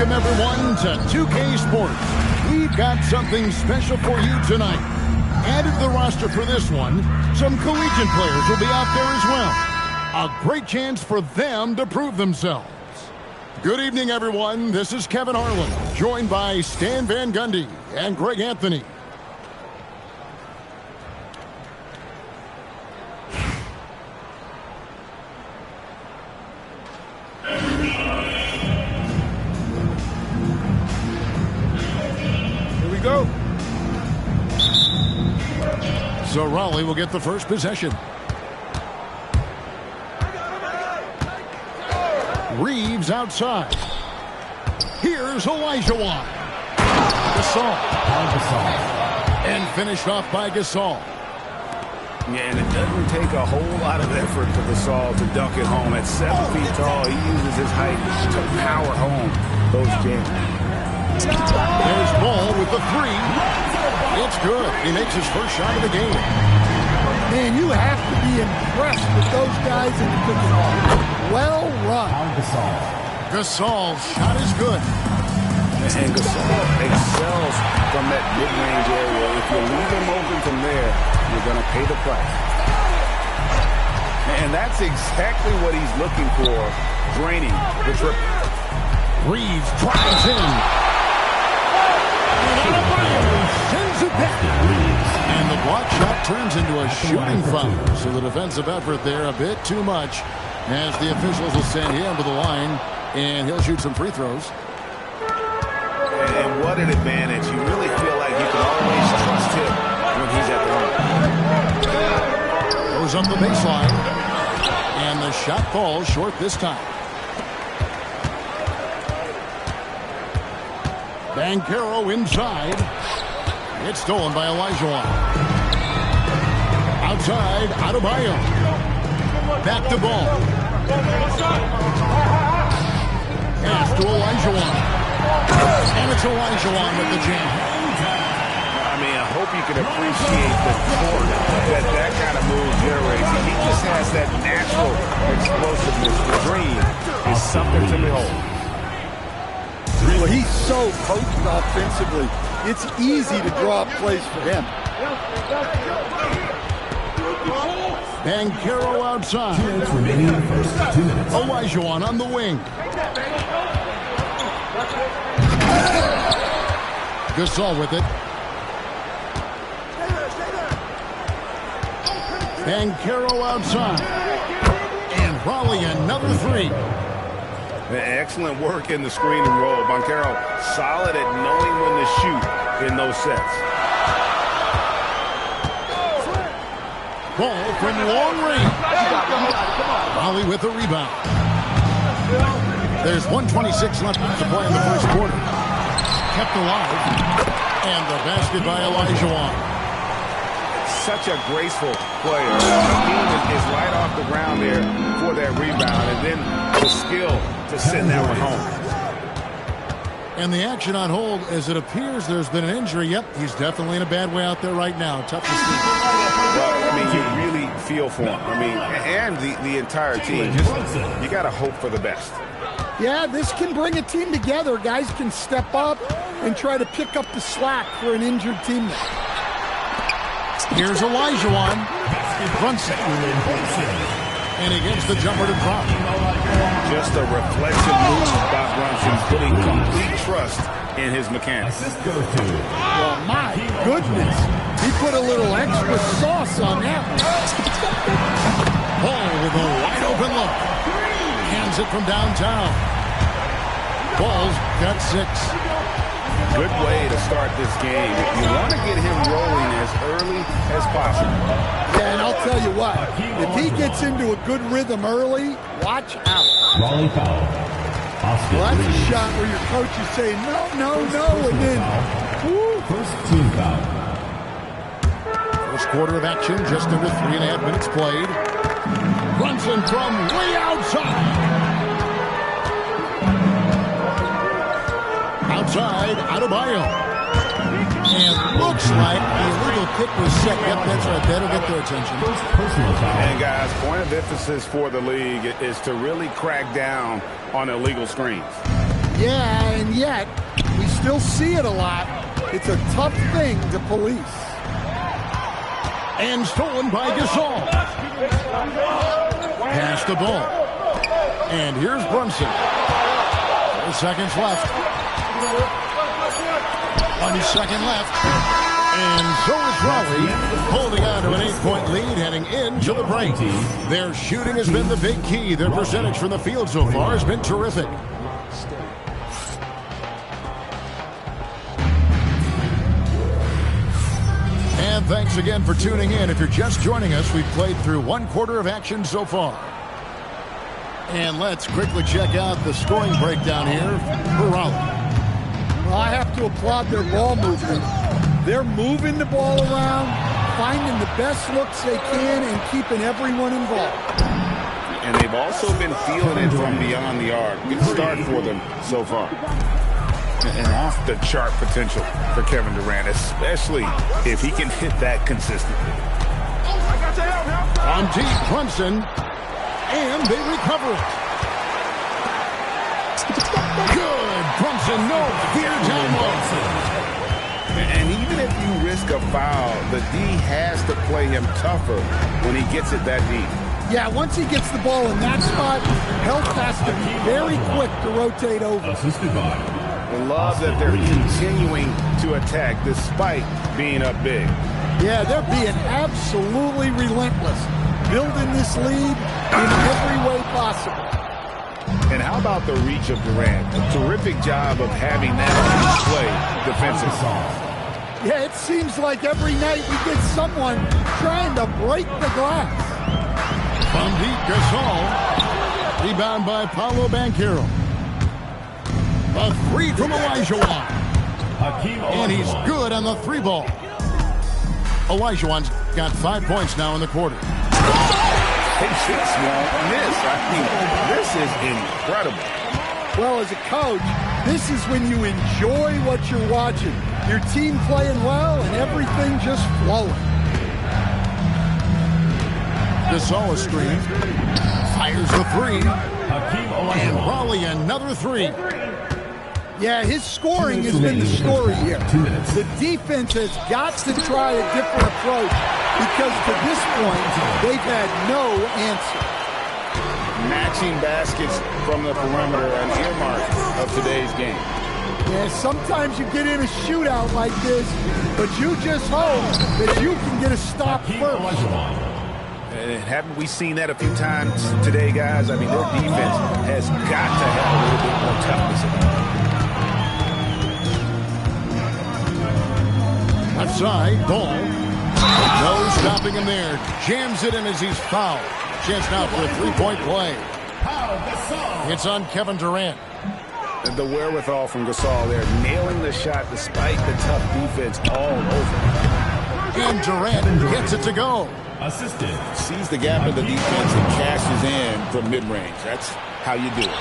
Welcome, everyone, to 2K Sports. We've got something special for you tonight. Added to the roster for this one, some collegiate players will be out there as well. A great chance for them to prove themselves. Good evening, everyone. This is Kevin Harlan, joined by Stan Van Gundy and Greg Anthony. Here we go. So Raleigh will get the first possession. Reeves outside. Here's Olajuwon. Gasol. And finished off by Gasol. Yeah, and it doesn't take a whole lot of effort for Gasol to dunk it home. At 7 feet tall, he uses his height to power home those jams. There's Ball with the three. It's good. He makes his first shot of the game. Man, you have to be impressed with those guys in the pick and roll. Well run. Gasol's shot is good. And Gasol excels from that mid-range area. If you leave him open from there, you're going to pay the price. And that's exactly what he's looking for, draining the triple. Reeves drives in. Sends it back. And the block shot turns into a shooting foul. So the defensive effort there a bit too much, as the officials will send him to the line, and he'll shoot some free throws. And what an advantage. You really feel like you can always trust him when he's at the line. Goes up the baseline, and the shot falls short this time. Banchero inside. It's stolen by Olajuwon. Outside, Adebayo. Back to Ball. Pass to Olajuwon. And it's Olajuwon with the jam. I mean, I hope you can appreciate the torque that kind of move generates. He just has that natural explosiveness. The dream is something to behold. Well, he's so potent offensively. It's easy to draw up plays for him. Banchero outside. 2 minutes remaining in the first 2 minutes. Olajuwon on the wing. Gasol with it. Banchero outside. And Raleigh another three. Excellent work in the screen and roll. Banchero solid at knowing when to shoot in those sets. Ball from long range. Raleigh with the rebound. There's 1:26 left to play in the first quarter. Kept alive. And the basket by Olajuwon. Such a graceful player. He is right off the ground there for that rebound. And then the skill to send that one home. And the action on hold, as it appears there's been an injury. Yep, he's definitely in a bad way out there right now. Tough to see. Well, I mean, you really feel for him. I mean, and the entire team. Just, you got to hope for the best. Yeah, this can bring a team together. Guys can step up and try to pick up the slack for an injured teammate. Here's Olajuwon. Brunson. And he gets the jumper to drop. Just a reflexive move by Brunson, putting complete trust in his mechanics. Well, my goodness. He put a little extra sauce on that one. Ball with a wide open look. Hands it from downtown. Ball's got 6. Good way to start this game. You want to get him rolling as early as possible. Yeah, and I'll tell you what, if he gets into a good rhythm early, watch out. Raleigh foul. Well, that's a shot where your coach is saying, no, and then, woo. First team foul. First quarter of action, just under 3.5 minutes played. Brunson from way outside. Outside, Adebayo. And looks like the illegal kick was set. Yep, that's right. That'll get their attention. Personal foul. And guys, point of emphasis for the league is to really crack down on illegal screens. Yeah, and yet, we still see it a lot. It's a tough thing to police. And stolen by Gasol. Pass the ball. And here's Brunson. 4 seconds left. 1 second left. And so is Raleigh, holding on to an 8-point lead heading into the break. Their shooting has been the big key. Their percentage from the field so far has been terrific. And thanks again for tuning in. If you're just joining us, we've played through 1/4 of action so far. And let's quickly check out the scoring breakdown here for Raleigh. Well, I have to applaud their ball movement. They're moving the ball around, finding the best looks they can, and keeping everyone involved. And they've also been feeling it from beyond the arc. Good start for them so far. And off-the-chart potential for Kevin Durant, especially if he can hit that consistently. On deep, Brunson, and they recover it. Good, Brunson, no fear down low. And even if you risk a foul, the D has to play him tougher when he gets it that deep. Yeah, once he gets the ball in that spot, Health has to be very quick to rotate over. I love that they're continuing to attack despite being up big. Yeah, they're being absolutely relentless, building this lead in every way possible. And how about the reach of Durant? A terrific job of having that display defensively. Yeah, it seems like every night we get someone trying to break the glass. From deep, Gasol. Rebound by Paolo Banchero. A 3 from Olajuwon. And he's good on the 3 ball. Olajuwon's got 5 points now in the quarter. Patience won't miss. I mean, this is incredible. Well, as a coach, this is when you enjoy what you're watching. Your team playing well and everything just flowing. Gasol is screen. Fires the 3. And Raleigh another 3. Yeah, his scoring has been the story here. The defense has got to try a different approach because to this point, they've had no answer. Matching baskets from the perimeter, an earmark of today's game. Yeah, sometimes you get in a shootout like this, but you just hope that you can get a stop first. Haven't we seen that a few times today, guys? I mean, their defense has got to have a little bit more toughness about it. Left side, ball. No stopping him there. Jams it in as he's fouled. Chance now for a 3-point play. It's on Kevin Durant. The wherewithal from Gasol there, nailing the shot despite the tough defense all over. And Durant gets it to go. Assisted. Sees the gap in the defense and cashes in from mid-range. That's how you do it.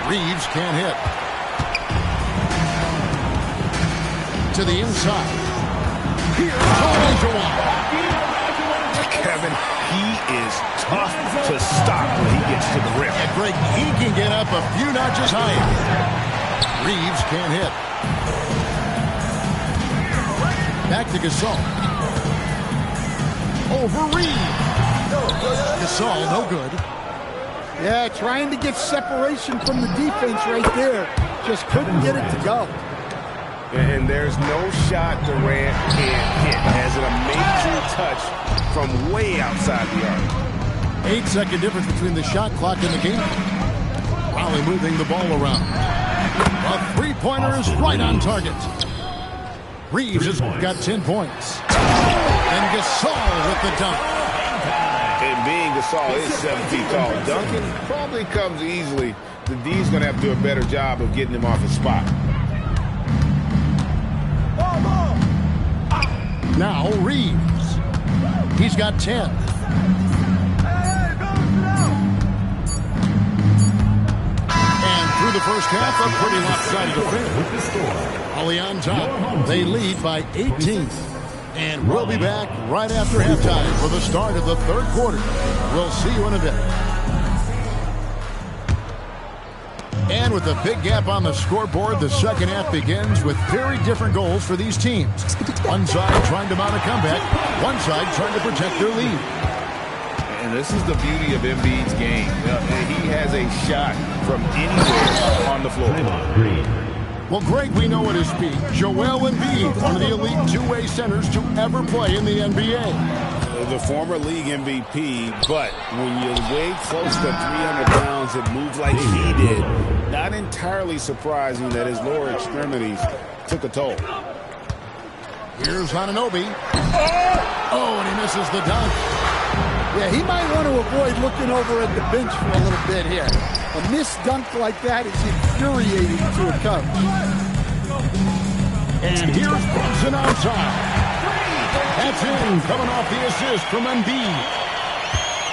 Reeves can't hit. To the inside. Here's Olajuwon. Kevin, he is tough to stop when he gets to the rim. And Greg, he can get up a few notches higher. Reeves can't hit. Back to Gasol. Over Reeves. Gasol, no good. Yeah, trying to get separation from the defense right there. Just couldn't get it to go. And there's no shot Durant can't hit. Has it a major touch from way outside the arc. 8-second difference between the shot clock and the game. Raleigh moving the ball around. A three-pointer is right on target. Reeves has got 10 points. And Gasol with the dunk. And being Gasol is 7 feet tall. Duncan probably comes easily. The D's going to have to do a better job of getting him off his spot. Now Reeves. He's got 10. And through the first half, a pretty lopsided affair. Raleigh on top. They lead by 18. And we'll be back right after halftime for the start of the third quarter. We'll see you in a bit. And with a big gap on the scoreboard, the second half begins with very different goals for these teams. One side trying to mount a comeback, one side trying to protect their lead. And this is the beauty of Embiid's game. He has a shot from anywhere on the floor. Well, Greg, we know at his peak, Joel Embiid, one of the elite two-way centers to ever play in the NBA. The former league MVP, but when you weigh close to 300 pounds and move like he did, not entirely surprising that his lower extremities took a toll. Here's Anunoby. Oh, and he misses the dunk. Yeah, he might want to avoid looking over at the bench for a little bit here. A missed dunk like that is infuriating to a coach. And here's Brunson outside. That's in, coming off the assist from Embiid.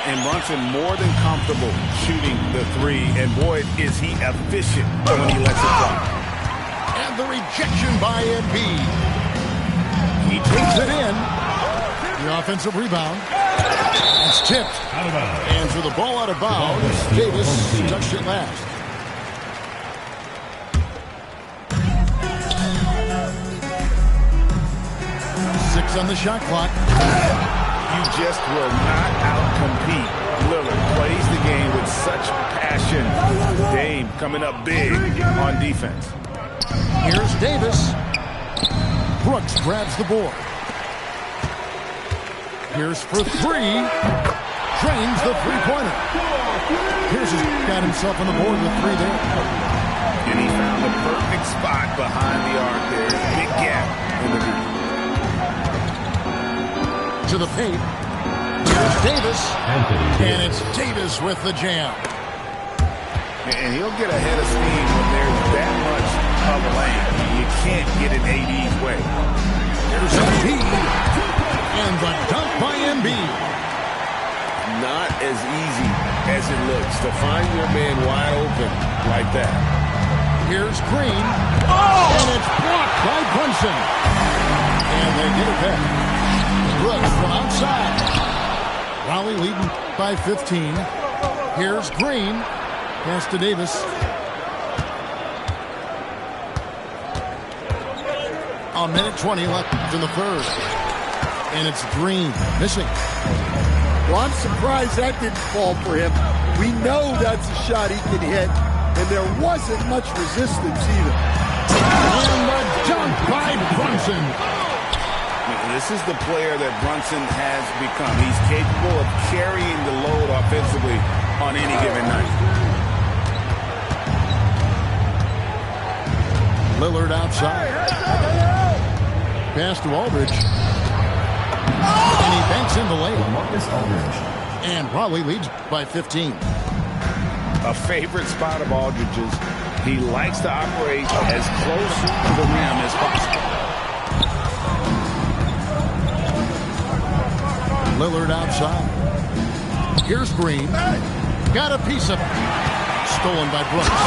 And Brunson more than comfortable shooting the three, and boy, is he efficient when he lets it fly. And the rejection by Embiid. He takes it in. The offensive rebound. It's tipped. And for the ball out of bounds, Davis touched it last. On the shot clock. You just will not outcompete. Lillard plays the game with such passion. Dame coming up big on defense. Here's Davis. Brooks grabs the board. Here's for three. Drains the three-pointer. Pierce has got himself on the board with three there. And he found the perfect spot behind the arc there. Big gap in the deep. To the paint. Here's Davis. And it's Davis with the jam. And he'll get ahead of steam when there's that much of a lane. You can't get it AD's way. There's Embiid. And the dunk by Embiid. Not as easy as it looks to find your man wide open like that. Here's Green. Oh! And it's blocked by Brunson. And they get it back. Brooks from outside. Raleigh leading by 15. Here's Green. Pass to Davis. A minute 20 left in the third. And it's Green missing. Well, I'm surprised that didn't fall for him. We know that's a shot he can hit, and there wasn't much resistance either. And the dunk by Brunson. This is the player that Brunson has become. He's capable of carrying the load offensively on any given night. Lillard outside. Pass to Aldridge. And he banks in the layup. And Raleigh leads by 15. A favorite spot of Aldridge's. He likes to operate as close to the rim as possible. Lillard outside. Here's Green. Got a piece of it. Stolen by Brooks.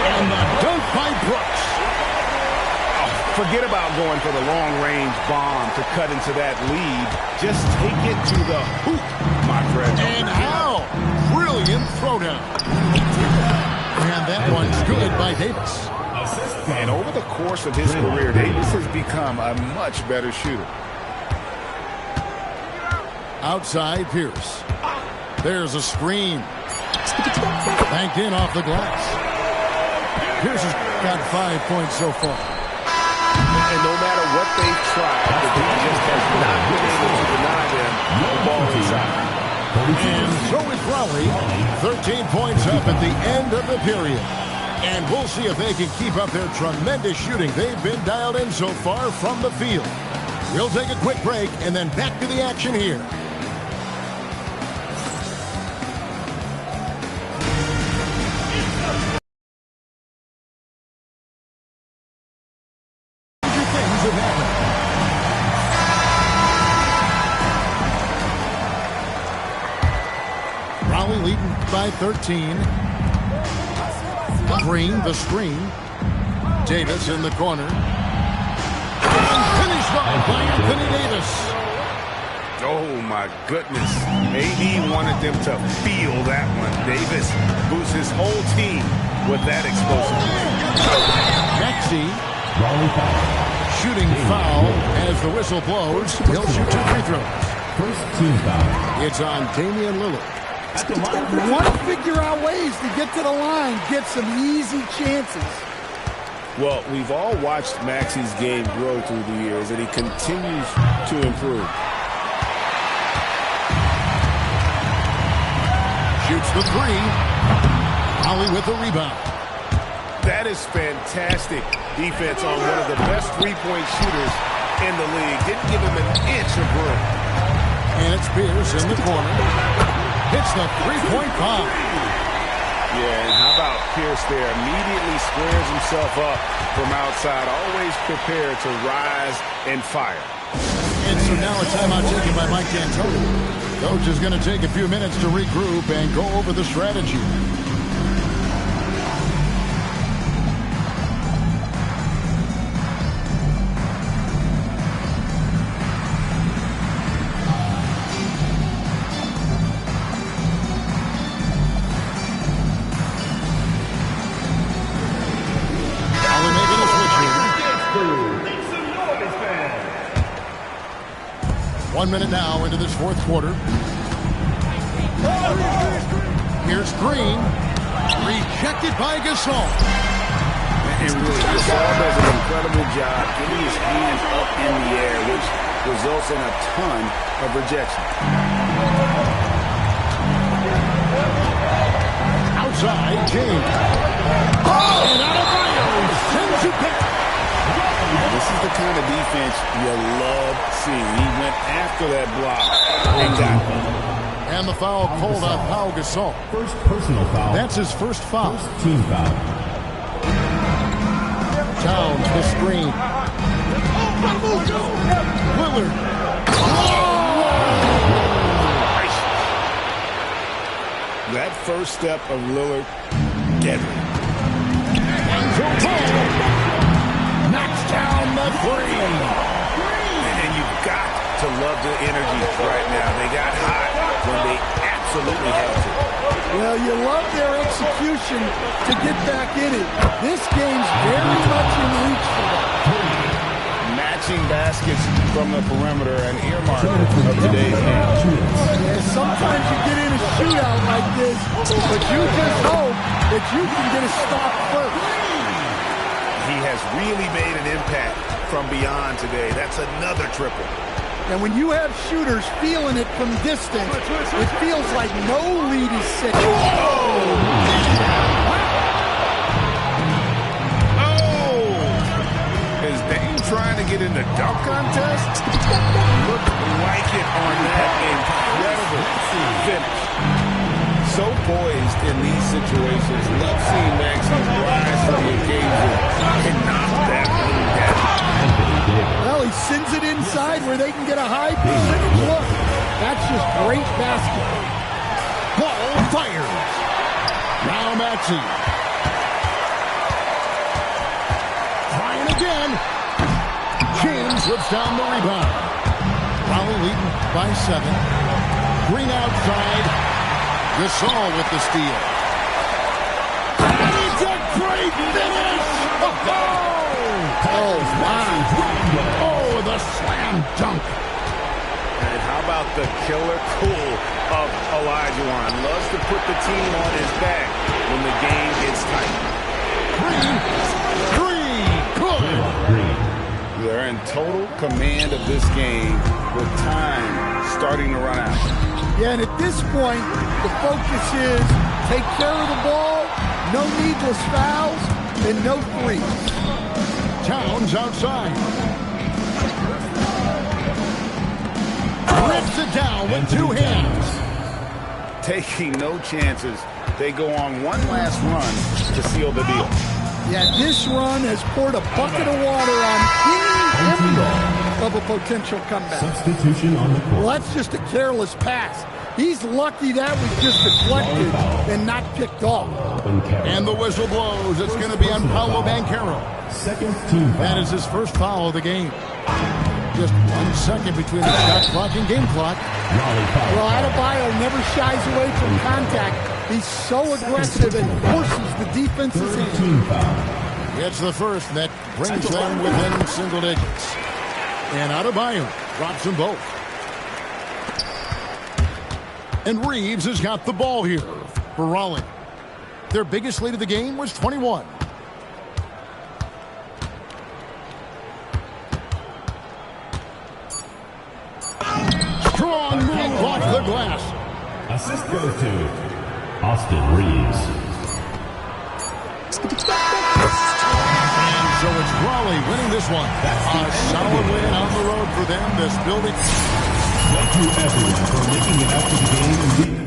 And the dunk by Brooks. Forget about going for the long-range bomb to cut into that lead. Just take it to the hoop, my friend. And how? Brilliant throwdown. And that one's good by Davis. And over the course of his career, Davis has become a much better shooter. Outside Pierce. There's a screen. Banked in off the glass. Pierce has got 5 points so far. And no matter what they've tried, the team just has not been able to deny them the ball inside. And so is Raleigh. 13 points up at the end of the period. And we'll see if they can keep up their tremendous shooting. They've been dialed in so far from the field. We'll take a quick break and then back to the action here. Raleigh leading by 13. Green, the screen. Davis in the corner. And finished off by Anthony Davis. Oh, my my goodness. AD wanted them to feel that one. Davis boosts his whole team with that explosiveness. Maxey. Shooting foul as the whistle blows. He'll shoot 2 free throws. First team foul. It's on Damian Lillard. You want to figure out ways to get to the line, get some easy chances. Well, we've all watched Maxey's game grow through the years, and he continues to improve. Shoots the 3. Ollie with the rebound. That is fantastic defense on one of the best three-point shooters in the league. Didn't give him an inch of room. And it's Pierce in the corner. Hits the three-point bomb. Yeah, and how about Pierce there? Immediately squares himself up from outside, always prepared to rise and fire. And so now a timeout taken by Mike D'Antoni. Coach is going to take a few minutes to regroup and go over the strategy. Ollie making a switch here. 1 minute now into this fourth quarter. Here's Green. Rejected by Gasol. And really, Gasol does an incredible job getting his hands up in the air, which results in a ton of rejection. Outside, James. And out of bounds. Sends it back. This is the kind of defense you love seeing. He went after that block and got it. And the foul called on Pau Gasol. First personal foul. That's his first foul. First team foul. Towns the screen. Lillard. That first step of Lillard, deadly. Knocks down the 3. And you've got to love the energy right now. They got hot when they absolutely had to. Well, you love their execution to get back in it. This game's very much in reach for them. Matching baskets from the perimeter, an earmark of today's game. Yeah, sometimes you get in a shootout like this, but you just hope that you can get a stop first. He has really made an impact from beyond today. That's another triple. And when you have shooters feeling it from distance, it feels like no lead is safe. Is Dame trying to get in the dunk contest? Looked like it on that incredible finish. So poised in these situations. Love seeing Maxey rise to the occasion and knock that lead down. Well, he sends it inside where they can get a high percentage look. That's just great basketball. Ball fires. Now Maxey. Trying again. James whips down the rebound. Raleigh leading by 7. Green outside. Gasol with the steal. And it's a great finish! Oh, wow. Oh, the slam dunk. And how about the killer cool of Olajuwon? Loves to put the team on his back when the game gets tight. Good. They're in total command of this game with time starting to run out. Yeah, and at this point, the focus is take care of the ball, no needless fouls, and no threes. Towns outside. Rips it down with 2 hands. Taking no chances. They go on one last run to seal the deal. Yeah, this run has poured a bucket of water on any window of a potential comeback. Substitution on the court. Well, that's just a careless pass. He's lucky that was just deflected and not picked off. And the whistle blows. It's going to be on Paolo Banchero. Second team foul. That is his first foul of the game. Just 1 second between the shot clock and game clock. Well, Adebayo never shies away from contact. He's so aggressive and forces the defense's hand. It's the first that brings them within single digits. And Adebayo drops them both. And Reeves has got the ball here for Raleigh. Their biggest lead of the game was 21. Strong move off the glass. Assist goes to Austin Reeves. And so it's Raleigh winning this one. A solid win on the road for them. This building. Thank you everyone for making it out to the game.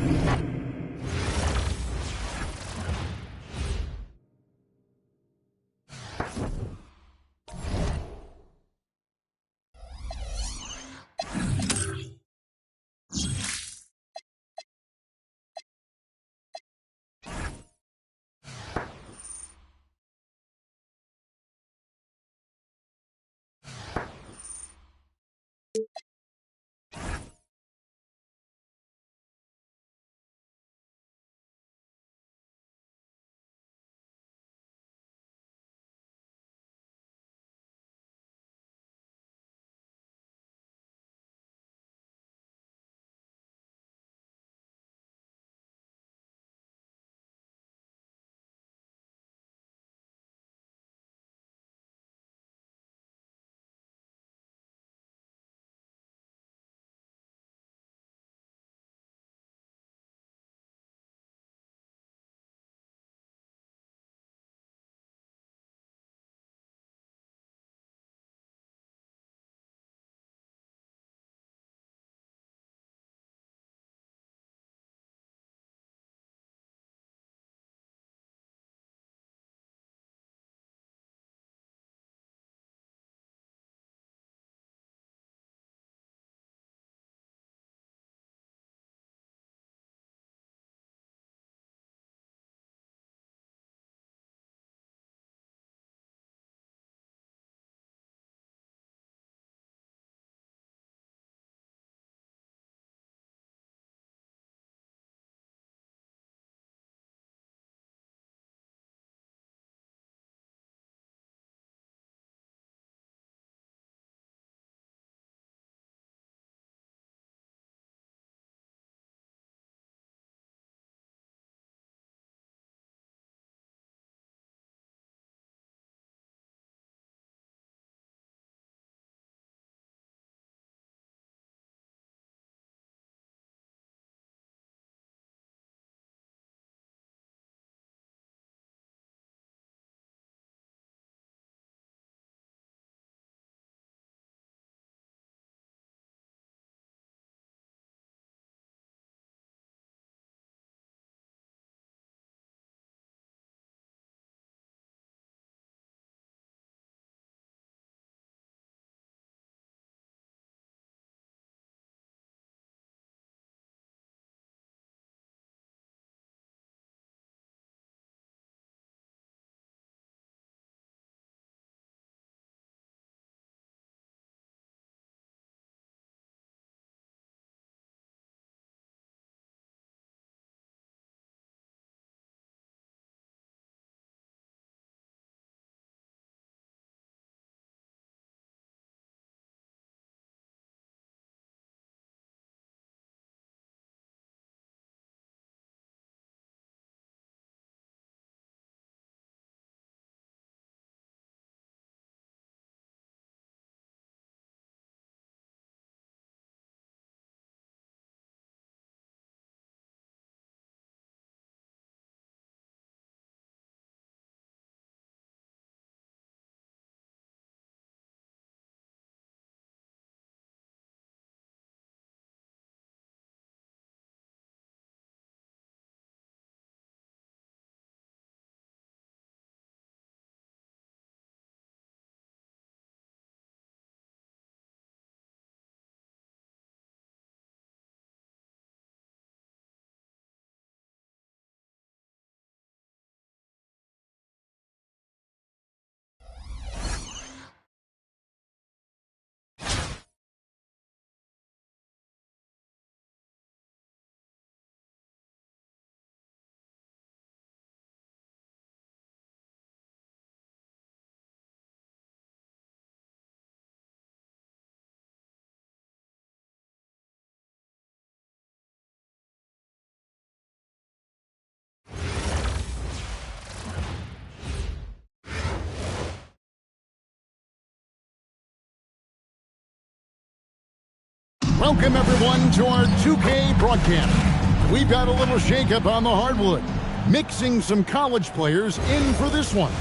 Welcome, everyone, to our 2K broadcast. We've got a little shakeup on the hardwood, mixing some college players in for this one.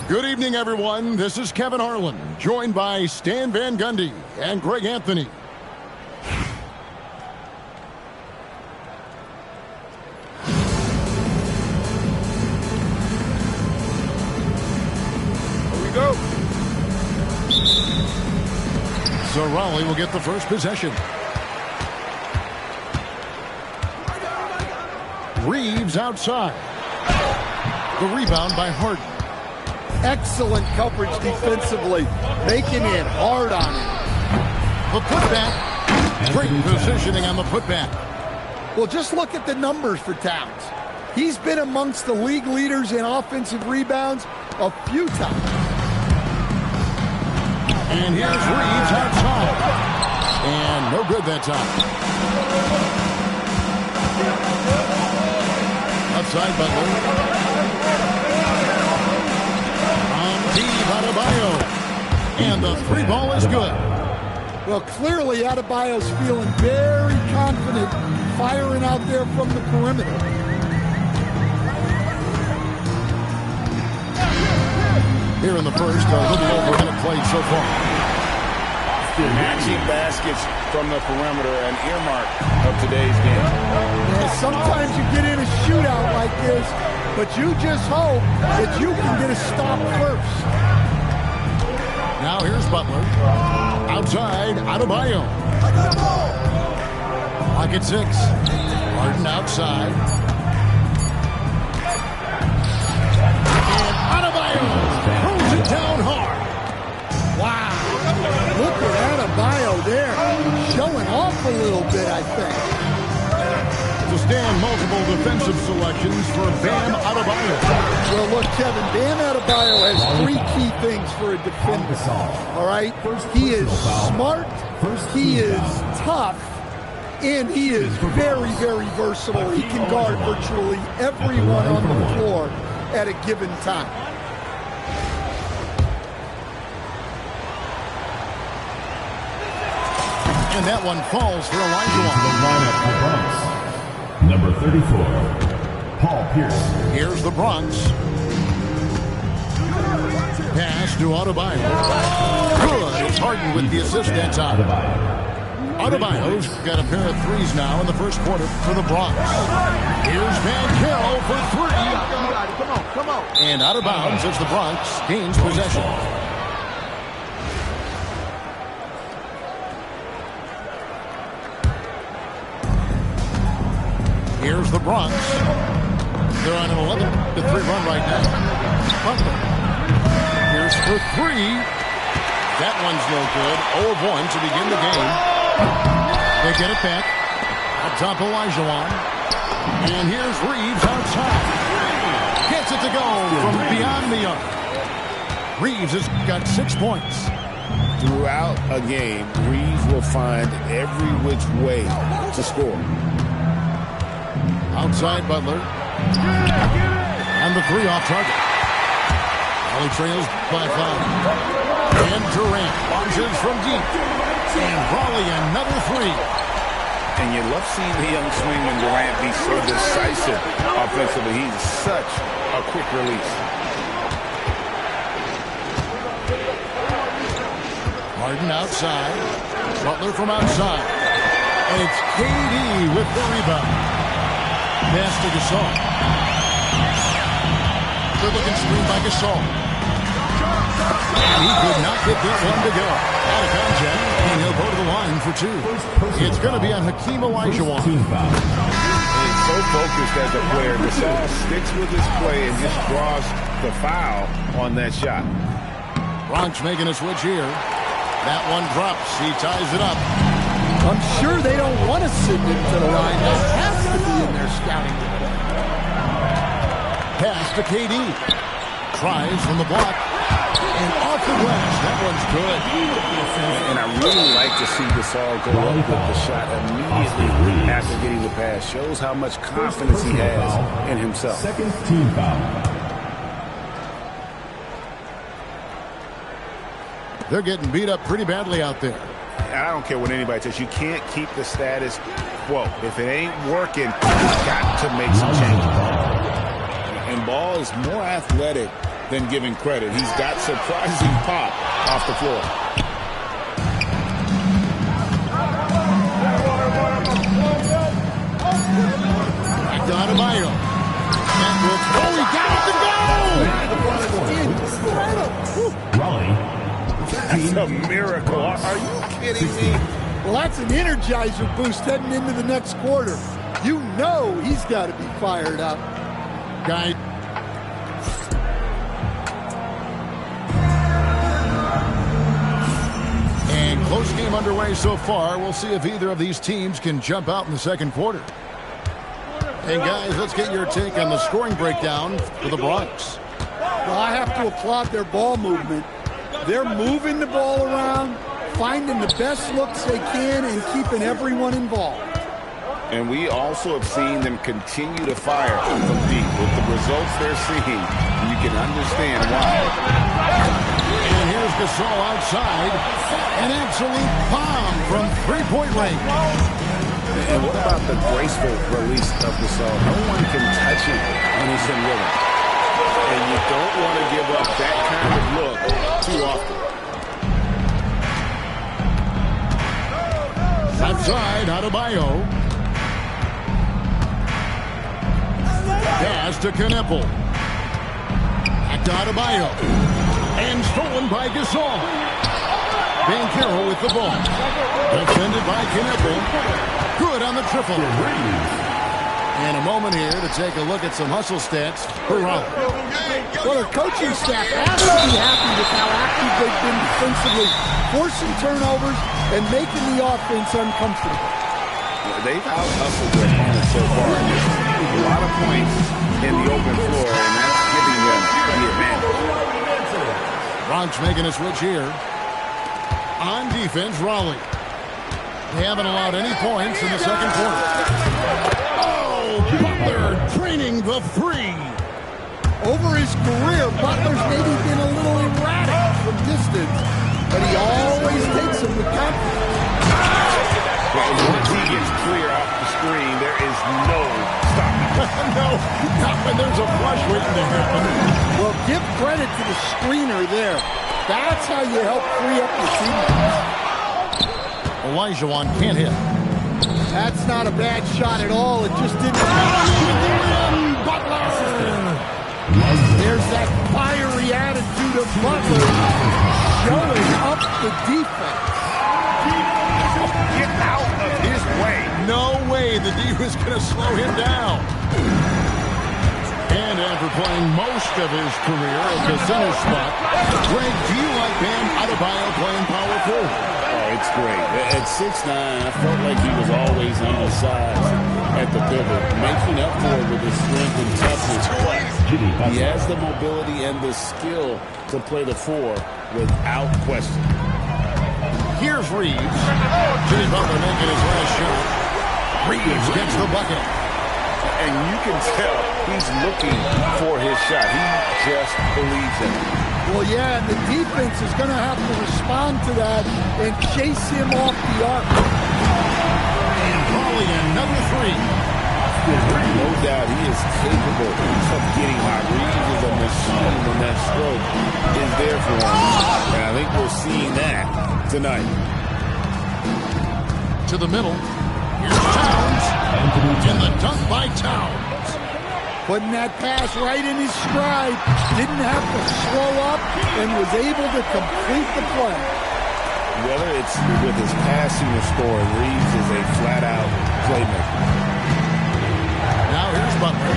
Good evening, everyone. This is Kevin Harlan, joined by Stan Van Gundy and Greg Anthony. Here we go. So Raleigh will get the first possession. Reeves outside. The rebound by Harden. Excellent coverage defensively, making it hard on him. The putback. Great positioning on the putback. Well, just look at the numbers for Towns. He's been amongst the league leaders in offensive rebounds a few times. And here's Reeves outside. And no good that time. Outside Butler. On deep, Adebayo. And the three ball is good. Well, clearly Adebayo's feeling very confident firing out there from the perimeter. Here in the first, a little over a minute played so far. Matching baskets from the perimeter, an earmark of today's game. Yeah, sometimes you get in a shootout like this, but you just hope that you can get a stop first. Now here's Butler. Outside, Adebayo. Lock at 6. Harden outside. And Adebayo throws it down hard. Wow. Look at Adebayo there, showing off a little bit, I think. To stand multiple defensive selections for Bam Adebayo. Well, look, Kevin, Bam Adebayo has 3 key things for a defender. All right? He is smart, he is tough, and he is very, very versatile. He can guard virtually everyone on the floor at a given time. And that one falls for Elijah. The lineup for Bronx. Number 34, Paul Pierce. Here's the Bronx. Pass to Adebayo. Good. It's Harden with the assist that time. Adebayo's got a pair of threes now in the first quarter for the Bronx. Here's Van Carroll for 3. Come on. And out of bounds as the Bronx gains possession. Here's the Bronx. They're on an 11-3 run right now. Butler. Here's for 3. That one's no good. 0 of 1 to begin the game. They get it back. Up top, Elijah. And here's Reeves outside. Gets it to go from beyond the arc. Reeves has got 6 points. Throughout a game, Reeves will find every which way to score. Outside Butler. And the 3 off target. Raleigh trails by 5. And Durant launches from deep. And Raleigh another 3. And you love seeing the young swingman Durant be so decisive offensively. He's such a quick release. Harden outside. Butler from outside. And it's KD with the rebound. Pass to Gasol. Good looking screen by Gasol. And he could not get that one to go. Out of contact, and he'll go to the line for 2. It's going to be on Hakeem Olajuwon. He's so focused as a player. Gasol sticks with his play and just draws the foul on that shot. Bronx making a switch here. That one drops. He ties it up. I'm sure they don't want to send him to the line. That has to be in their scouting report. Pass to KD. Tries from the block. And off the glass. That one's good. And I really like to see Gasol go up with the shot immediately after getting the pass. Shows how much confidence he has in himself. Second team foul. They're getting beat up pretty badly out there. I don't care what anybody says, you can't keep the status quo. If it ain't working, you've got to make some changes. And Ball is more athletic than giving credit. He's got surprising pop off the floor. Back to Adebayo. Oh, he got it to go! Raleigh. That's a miracle. Are you kidding me? Well, that's an energizer boost heading into the next quarter. You know he's got to be fired up. Guy. And close game underway so far. We'll see if either of these teams can jump out in the second quarter. And guys, let's get your take on the scoring breakdown for the Bronx. Well, I have to applaud their ball movement. They're moving the ball around, finding the best looks they can, and keeping everyone involved. And we also have seen them continue to fire from deep. With the results they're seeing, you can understand why. And here's Gasol outside. An absolute bomb from three-point range. And what about the graceful release of Gasol? No one can touch him when he's in rhythm. And you don't want to give up that kind of look too often. Outside, Adebayo. Pass to Kneppel. Back to Adebayo. And stolen by Gasol. Banchero with the ball. Defended by Kneppel. Good on the triple. And a moment here to take a look at some hustle stats for Raleigh. Well, the coaching staff has to be happy with how active they've been defensively, forcing turnovers and making the offense uncomfortable. They've out-hustled their opponents so far. A lot of points in the open floor, and that's giving them the advantage. Bronx making a switch here. On defense, Raleigh. They haven't allowed any points in the second quarter. Oh, Butler draining the three. Over his career, Butler's maybe been a little erratic from distance, but he always takes them with confidence. Well, once he gets clear off the screen, there is no stopping. No, not when there's a flush waiting to happen. Well, give credit to the screener there. That's how you help free up your teammates. Olajuwon can't hit. That's not a bad shot at all. It just didn't. Butler! There's that fiery attitude of Butler showing up the defense. Get out of his way. No way the D was going to slow him down. And after playing most of his career at the center spot, Greg, do you like Bam Adebayo playing power forward? Oh, it's great. At 6'9", I felt like he was always undersized at the pivot, making up for it with his strength and toughness. He has the mobility and the skill to play the four without question. Here's Reeves. Jimmy Butler making his last shot. Reeves gets the bucket. And you can tell he's looking for his shot. He just believes in it. Well, yeah, and the defense is going to have to respond to that and chase him off the arc. And Raleigh another three. No doubt he is capable of getting hot. Reeves is a machine when that stroke is there for him. And I think we're seeing that tonight. To the middle. Here's Towns. And the dunk by Towns. Putting that pass right in his stride. Didn't have to slow up and was able to complete the play. Whether it's with his passing or scoring, Reeves is a flat-out playmaker. Now here's Butler.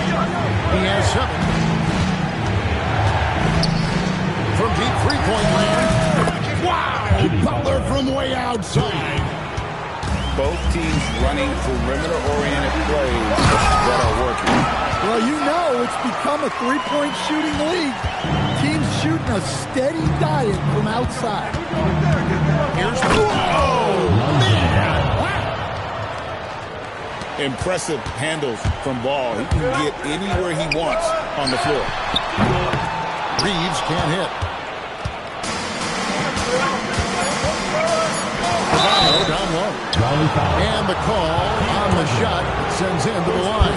He has 7. From deep three-point land. Wow! Butler from way outside. Both teams running perimeter-oriented plays that are working. Well, you know it's become a three-point shooting league. Teams shooting a steady diet from outside. Here's man! Impressive handles from Ball. He can get anywhere he wants on the floor. Reeves can't hit. Adebayo down low. And the call on the shot sends him to the line.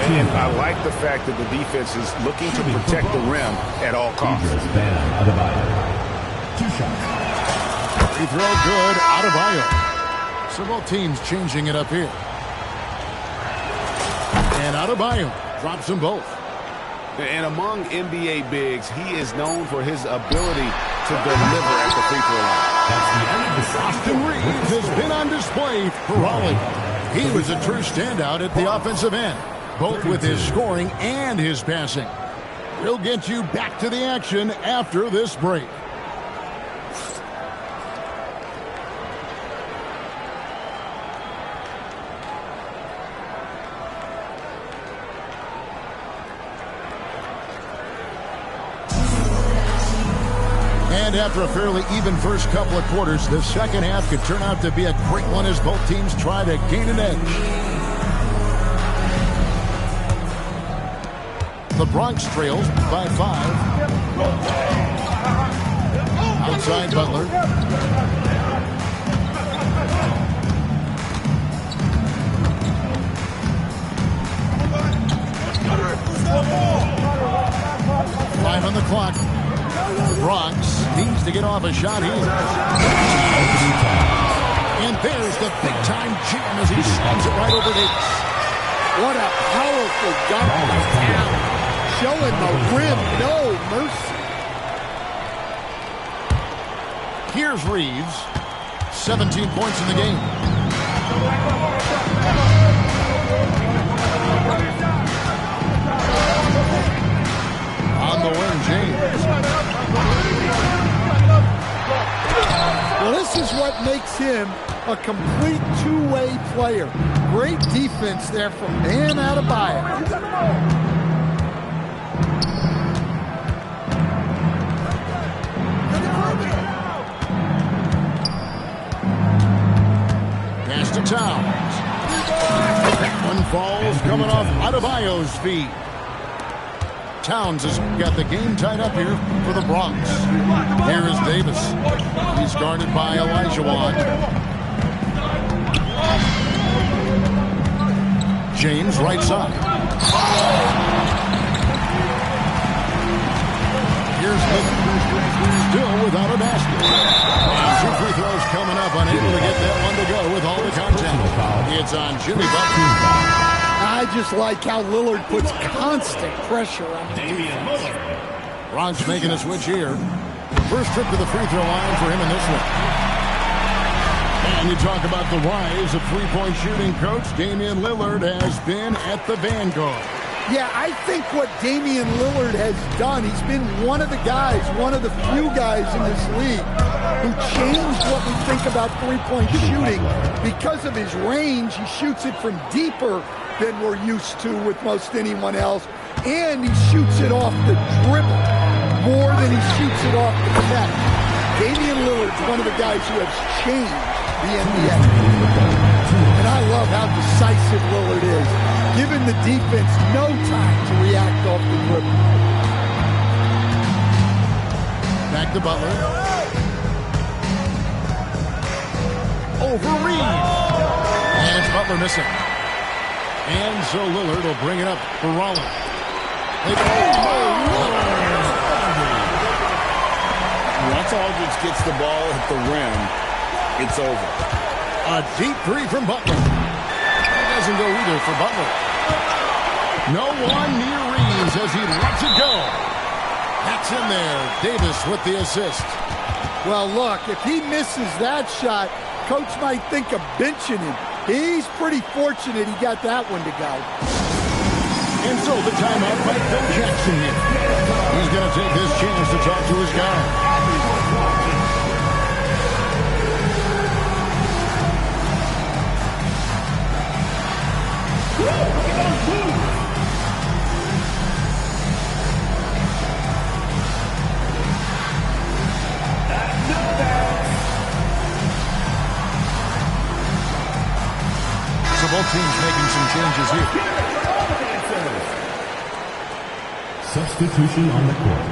And I like the fact that the defense is looking to protect the rim at all costs. Two shots. Free throw good. Adebayo. So both teams changing it up here. And Adebayo drops them both. And among NBA bigs, he is known for his ability to deliver at the free throw line. That's the end of the Austin Reeves has been on display for Raleigh. He was a true standout at the offensive end, both with his scoring and his passing. We'll get you back to the action after this break. And after a fairly even first couple of quarters, the second half could turn out to be a great one as both teams try to gain an edge. The Bronx trails by 5. Outside Butler. Five on the clock. Bronx needs to get off a shot here. And there's the big-time jam as he slams it right over Davis. What a powerful dunk by Allen. Showing the rim no mercy. Here's Reeves. 17 points in the game. On the wing, James. Well, this is what makes him a complete two-way player. Great defense there from Bam Adebayo. Pass to Towns. That one falls coming off Adebayo's feet. Towns has got the game tied up here for the Bronx. Here is Davis. He's guarded by Olajuwon. James right side. Here's Lillard. Still without a basket. And 2 free throws coming up. Unable to get that one to go with all the contact. It's on Jimmy Butler. I just like how Lillard puts constant pressure on the defense. Bronx making a switch here. First trip to the free throw line for him in this one. And you talk about the rise of three-point shooting, Coach. Damian Lillard has been at the vanguard. Yeah, I think what Damian Lillard has done, he's been one of the guys, one of the few guys in this league who changed what we think about three-point shooting. Because of his range, he shoots it from deeper than we're used to with most anyone else. And he shoots it off the dribble more than he shoots it off the catch. Damian Lillard's one of the guys who has changed the NBA. And I love how decisive Lillard is, giving the defense no time to react off the dribble. Back to Butler. Over Reeves. And it's Butler missing. And so Lillard will bring it up for Raleigh. Once Aldridge gets the ball at the rim, it's over. A deep three from Butler. It doesn't go either for Butler. No one near Reeves as he lets it go. That's in there. Davis with the assist. Well, look, if he misses that shot, Coach might think of benching him. He's pretty fortunate he got that one to go. And so the timeout by Phil Jackson here. He's going to take this chance to talk to his guy. So both teams making some changes here. Substitution on the court.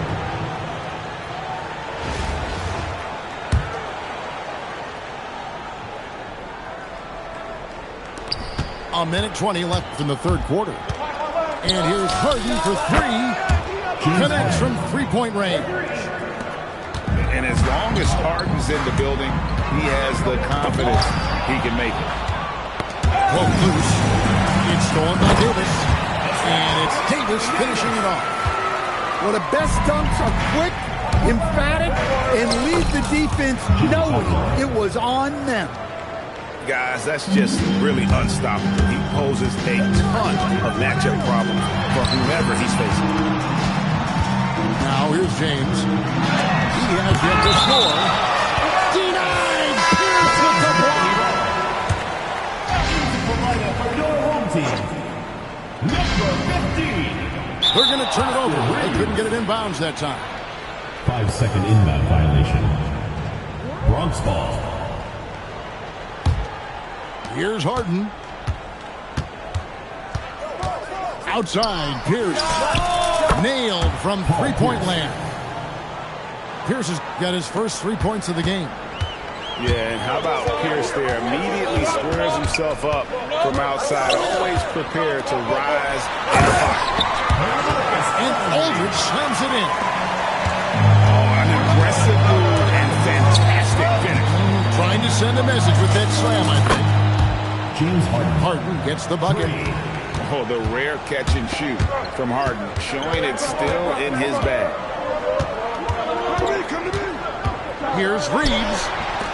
A minute 20 left in the third quarter. And here's Harden for three. Connects from three-point range. And as long as Harden's in the building, he has the confidence he can make it. Broke loose. It's stolen by Davis. And it's Davis finishing it off. Well, the best dunks are quick, emphatic, and leave the defense knowing it was on them. Guys, that's just really unstoppable. He poses a ton of matchup problems for whomever he's facing. Now here's James. He has yet to score. Denied! Pierce with the block! For your home team, number 15. They're going to turn it over. They couldn't get it in bounds that time. 5-second inbound violation. Bronx ball. Here's Harden. Outside, Pierce. Nailed from three-point land. Pierce has got his first 3 points of the game. Yeah, and how about Pierce there? Immediately squares himself up from outside. Always prepared to rise and fire. And Aldridge slams it in. Oh, an aggressive move and fantastic finish. Trying to send a message with that slam, I think. James Harden. Harden gets the bucket. Oh, the rare catch and shoot from Harden, showing it's still in his bag. Here's Reeves.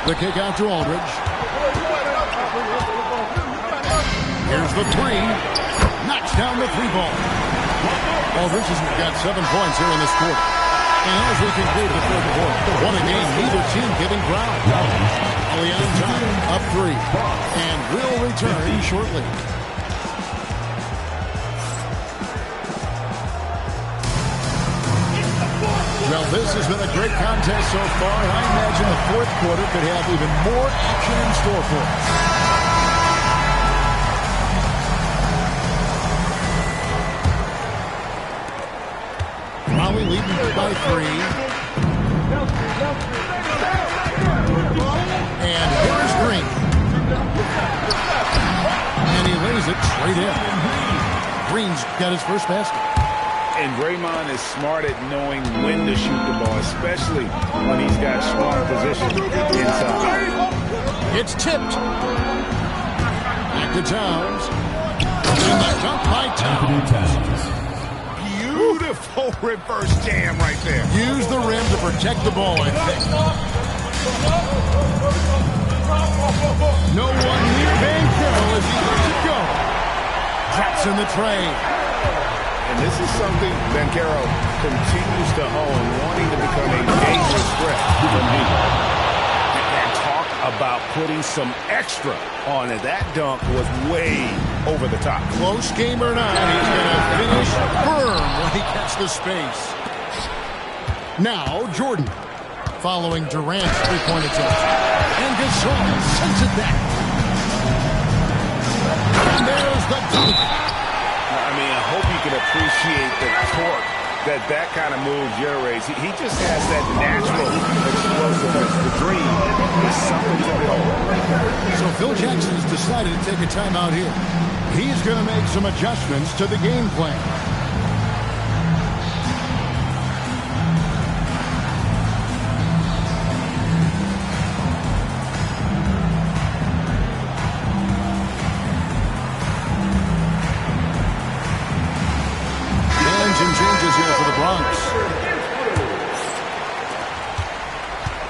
The kick out to Aldridge. Here's the three. Knocks down the three ball. Aldridge has got 7 points here in this quarter. And as we conclude the third quarter, what a game, neither team giving ground. Early on time, up 3. And will return shortly. Well, this has been a great contest so far, and I imagine the fourth quarter could have even more action in store for us. Raleigh leading by 3. And here's Green. And he lays it straight in. Green's got his first basket. And Draymond is smart at knowing when to shoot the ball, especially when he's got strong position inside. It's tipped. Back to Towns. And the dunk by Towns. Beautiful reverse jam right there. Use the rim to protect the ball, I think. No one near Van Carroll as he lets it go. Drops in the tray. And this is something Bancaro continues to own, wanting to become a dangerous threat from deep. And talk about putting some extra on it. That dunk was way over the top. Close game or not, he's going to finish firm when he gets the space. Now, Jordan, following Durant's three-point attempt. And Gasol sends it back. And there's the dunk. I mean, I hope you can appreciate the torque that kind of move generates. He just has that natural explosiveness. The dream is something to behold. So Phil Jackson has decided to take a timeout here. He's going to make some adjustments to the game plan.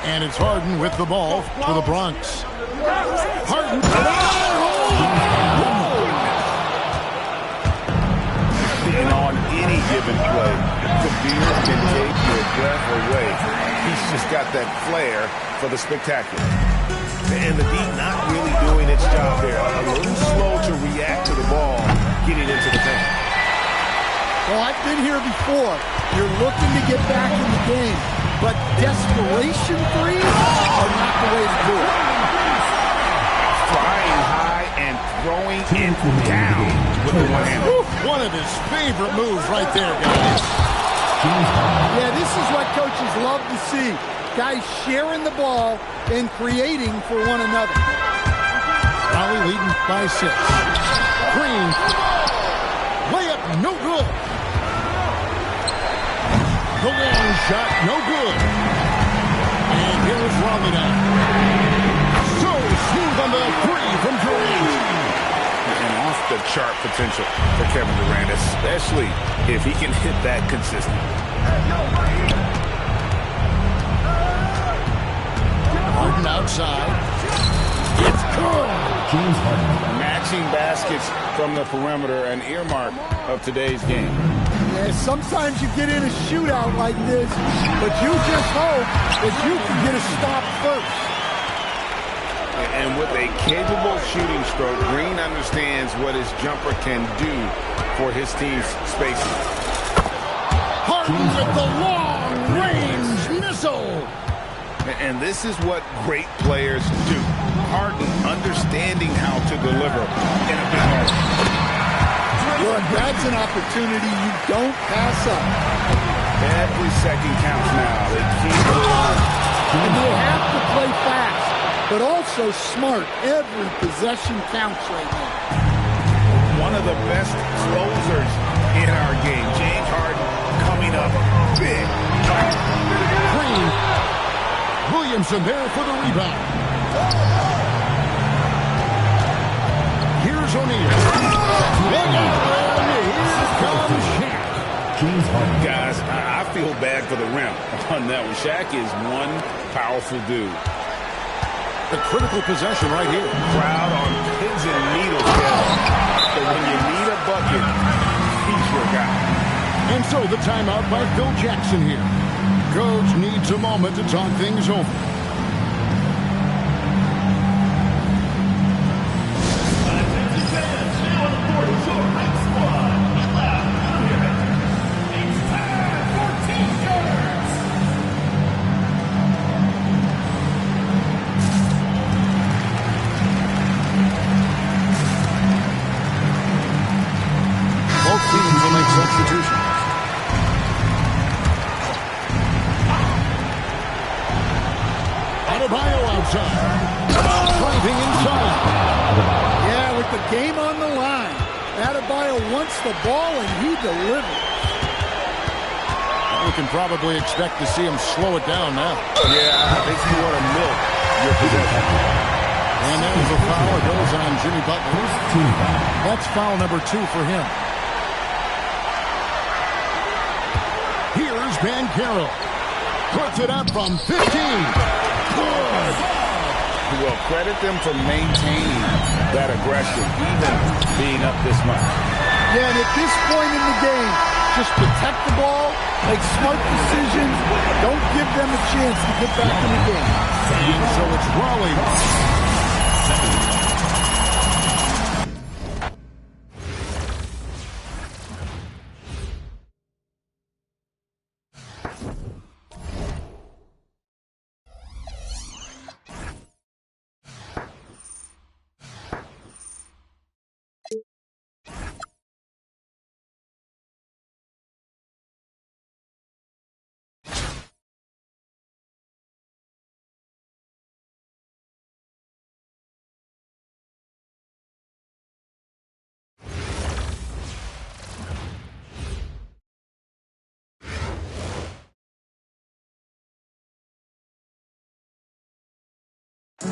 And it's Harden with the ball for the Bronx. Harden. And on any given play, Kabir can take your breath away. He's just got that flair for the spectacular. And the D not really doing its job there. A little slow to react to the ball getting into the paint. Well, I've been here before. You're looking to get back in the game, but desperation threes are not the way to do it. Flying high and throwing it down with the one hand. One of his favorite moves right there, guys. Yeah, this is what coaches love to see. Guys sharing the ball and creating for one another. Raleigh leading by 6. Green. Layup, no good. The long shot, no good. And here's Romina. So smooth on the three from Durant. And off-the-chart potential for Kevin Durant, especially if he can hit that consistently. Harden outside. It's good. James Harden. Matching baskets from the perimeter, an earmark of today's game. Yeah, sometimes you get in a shootout like this, but you just hope that you can get a stop first. And with a capable shooting stroke, Green understands what his jumper can do for his team's spacing. Harden with the long-range missile. And this is what great players do. Harden understanding how to deliver in a big moment. Look, that's an opportunity you don't pass up. Every second counts now. They keep it on. And they have to play fast, but also smart. Every possession counts right now. One of the best closers in our game. James Harden coming up big. Green. Williamson there for the rebound. Here's O'Neal. Big out there. Here comes Shaq. James Harden. Guys, I feel bad for the rim on that one. Shaq is one powerful dude. The critical possession right here. Crowd on pins and needles, but when you need a bucket, he's your guy. And so the timeout by Phil Jackson here. Coach needs a moment to talk things over. Both teams will make substitutions. Adebayo outside. Driving inside. Yeah, with the game on the line, Adebayo wants the ball and he delivers. We can probably expect to see him slow it down now. Yeah, I think you want to milk your possession. And there's a foul. It goes on Jimmy Butler. First team foul. That's foul number 2 for him. Here's Banchero. Puts it up from 15. Good. Well, credit them for maintaining that aggression, even being up this much. Yeah, and at this point in the game, just protect the ball, make smart decisions, don't give them a chance to get back in the game. And so it's Raleigh.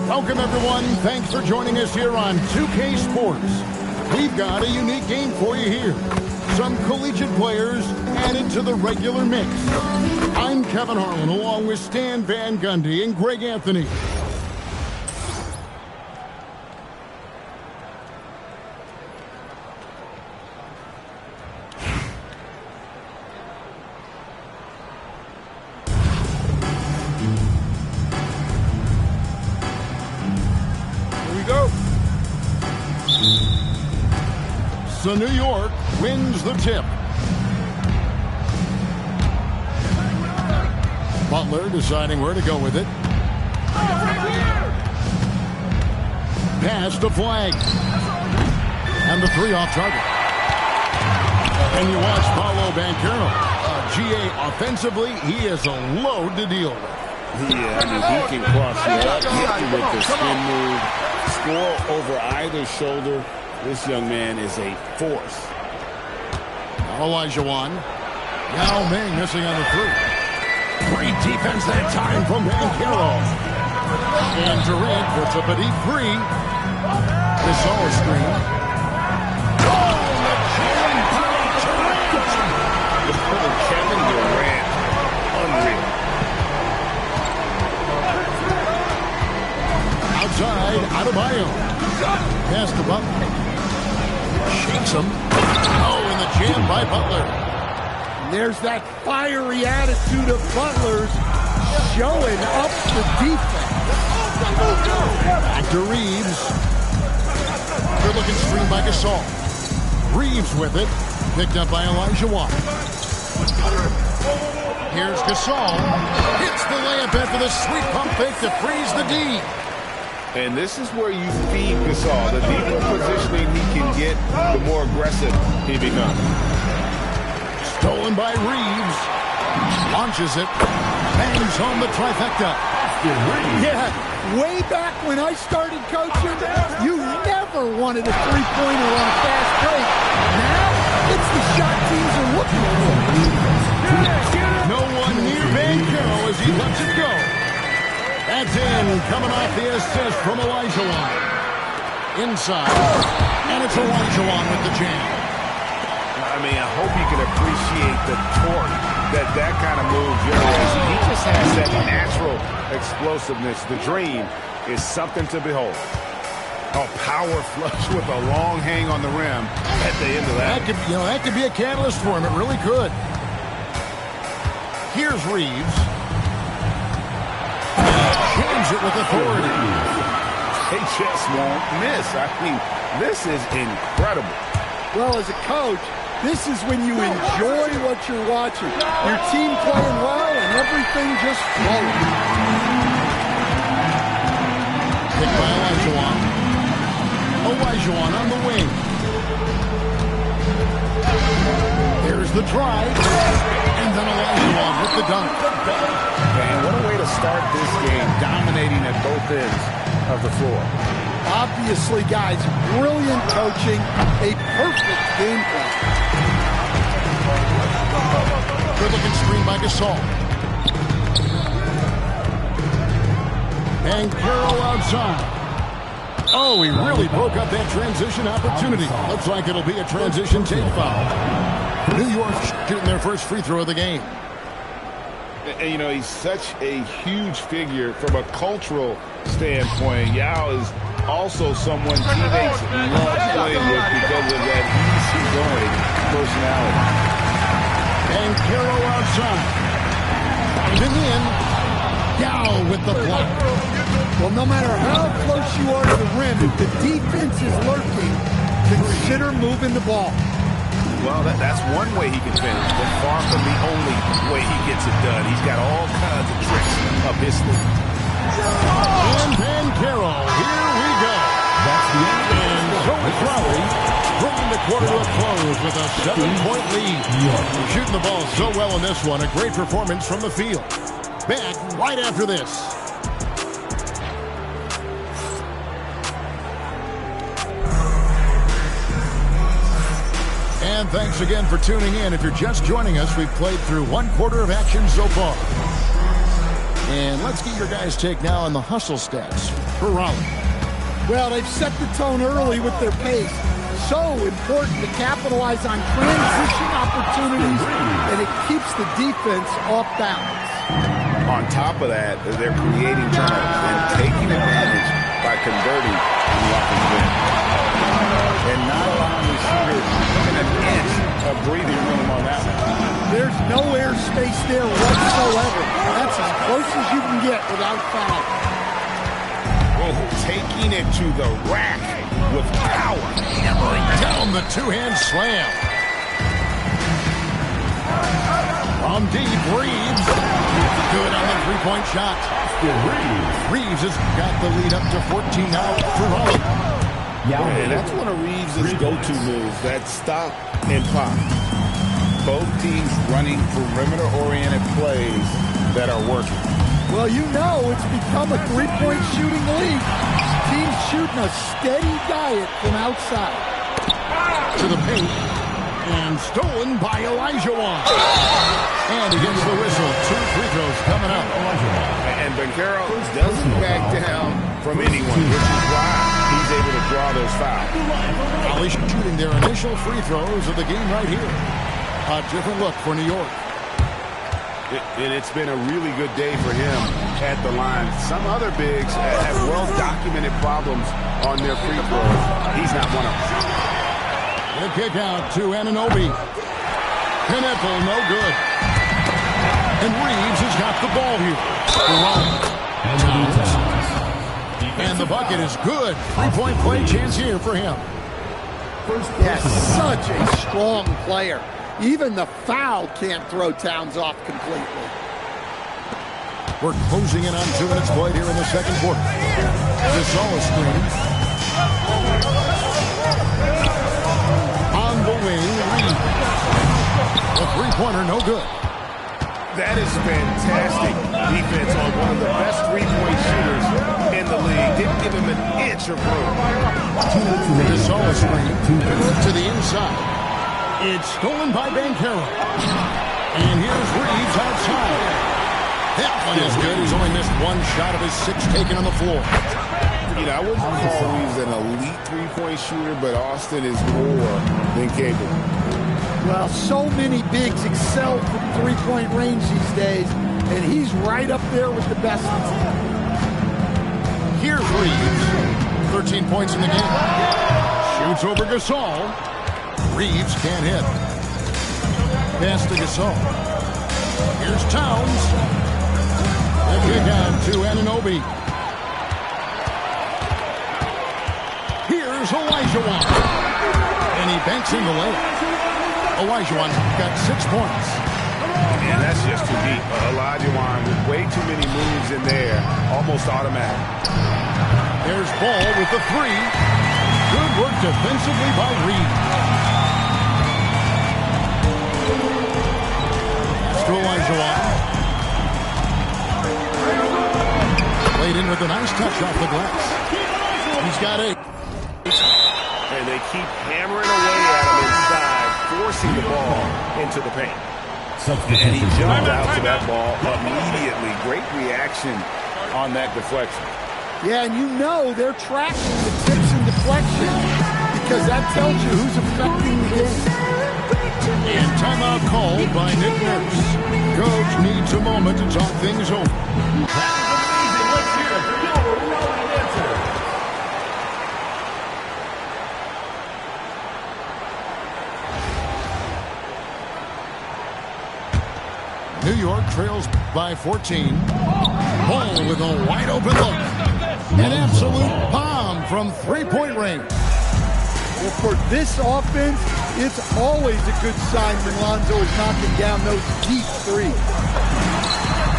Welcome, everyone. Thanks for joining us here on 2K Sports. We've got a unique game for you here. Some collegiate players added to the regular mix. I'm Kevin Harlan, along with Stan Van Gundy and Greg Anthony. So New York wins the tip. Butler deciding where to go with it. Pass to Flag. And the 3 off target. And you watch Paolo Banchero. GA offensively, he is a load to deal with. Yeah, I mean, he can cross you up, hit you with the spin move, score over either shoulder. This young man is a force. Olajuwon. Yao Ming missing on the three. Great defense that time from Banchero. And Durant puts up a deep three. Gasol screen. Oh, the jam by Durant. Kevin Durant. Unreal. Outside, Adebayo. Pass to Butler. Shakes him. Oh, and the jam by Butler. There's that fiery attitude of Butler's showing up the defense. Back to Reeves. Good looking screen by Gasol. Reeves with it. Picked up by Olajuwon. Here's Gasol. Hits the layup after the sweet pump fake to freeze the D. And this is where you feed Gasol. The deeper positioning he can get, the more aggressive he becomes. Stolen by Reeves. Launches it. Bangs home the trifecta. Yeah, way back when I started coaching, you never wanted a three-pointer on a fast break. Now, it's the shot teams are looking for. No one near Banchero as he lets it go. That's in, coming off the assist from Olajuwon. Inside, and it's Olajuwon with the jam. I mean, I hope you can appreciate the torque that kind of move generates. He just has that natural explosiveness. The dream is something to behold. A power flush with a long hang on the rim at the end of that. That could be a catalyst for him. It really could. Here's Reeves. Jams it with authority. They just won't miss. I mean, this is incredible. Well, as a coach, this is when you enjoy what you're watching. Your team playing well and everything just flowing. Picked by Olajuwon. Olajuwon on the wing. There's the try. And then Olajuwon with the dunk. Man, what a way to start this game, dominating at both ends of the floor. Obviously, guys, brilliant coaching, a perfect game plan. Good-looking screen by Gasol. And Carroll outside. Oh, he really broke up that transition opportunity. Looks like it'll be a transition take foul. New York shooting their first free throw of the game. And, you know, he's such a huge figure from a cultural standpoint. Yao is also someone teammates love playing with because of that easygoing personality. And Carroll outside. Finding in. Yao with the block. Well, no matter how close you are to the rim, if the defense is lurking, consider moving the ball. Well, that's one way he can finish, but far from the only way he gets it done. He's got all kinds of tricks up his sleeve. And Banchero, here we go. That's the end. And so it's Raleigh, bringing the quarter to a close with a 7-point lead. Shooting the ball so well in this one, a great performance from the field. Back right after this. And thanks again for tuning in. If you're just joining us, we've played through one quarter of action so far. And let's get your guys' take now on the hustle stats for Raleigh. Well, they've set the tone early with their pace. So important to capitalize on transition opportunities, and it keeps the defense off balance. On top of that, they're creating turnovers and taking advantage by converting on the offensive end. And not allowing receivers an inch of breathing room on that one. There's no airspace there whatsoever. That's as close as you can get without foul. Oh, taking it to the rack with power. Hammering down the two-hand slam. From deep, Reeves. Good on the three-point shot. Reeves has got the lead up to 14 now for Raleigh. And that's one of Reeves' go-to moves, that stop and pop. Both teams running perimeter-oriented plays that are working. Well, you know it's become a three-point shooting league. Teams shooting a steady diet from outside. To the paint. And stolen by Olajuwon. And he gets the whistle. 2 free throws coming up. And Banchero doesn't back down from anyone, which is why he's able to draw those fouls. Volley shooting their initial free throws of the game right here. A different look for New York. And it's been a really good day for him at the line. Some other bigs have well-documented problems on their free throws. He's not one of them. The kick out to Anunoby. Pinnacle, no good. And Reeves has got the ball here. And the bucket is good. 3-point play chance here for him. Yes, such a strong player. Even the foul can't throw Towns off completely. We're closing in on 2 minutes played here in the second quarter. This all is screen. On the wing, Reed. The three-pointer, no good. That is fantastic defense on one of the best three-point shooters in the league. Didn't give him an inch of room. This all is screen. To the inside. It's stolen by Banchero. And here's Reeves outside. That one is good. He's only missed 1 shot of his 6 taken on the floor. You know, I wouldn't call Reeves an elite three-point shooter, but Austin is more than capable. Well, so many bigs excel from three-point range these days, and he's right up there with the best. Here's Reeves. 13 points in the game. Shoots over Gasol. Reeves can't hit. Pass to Gasol. Here's Towns. The kick out to Anunoby. Here's Olajuwon. And he banks in the layup. Olajuwon got 6 points. And that's just too deep. Olajuwon with way too many moves in there. Almost automatic. There's Ball with the 3. Good work defensively by Reed. To Olajuwon. Played in with a nice touch off the glass. He's got 8. And they keep hammering away at him inside, forcing the ball into the paint. And he jumped out to that ball immediately. Great reaction on that deflection. Yeah, and you know they're tracking the tips and deflections because that tells you who's affecting the game. And timeout called by Nick Nurse. Coach needs a moment to talk things over. Let's hear it for your relevant answer. New York trails by 14. Ball with a wide open look. An absolute bomb from 3-point range. Well, for this offense, it's always a good sign when Lonzo is knocking down those deep threes.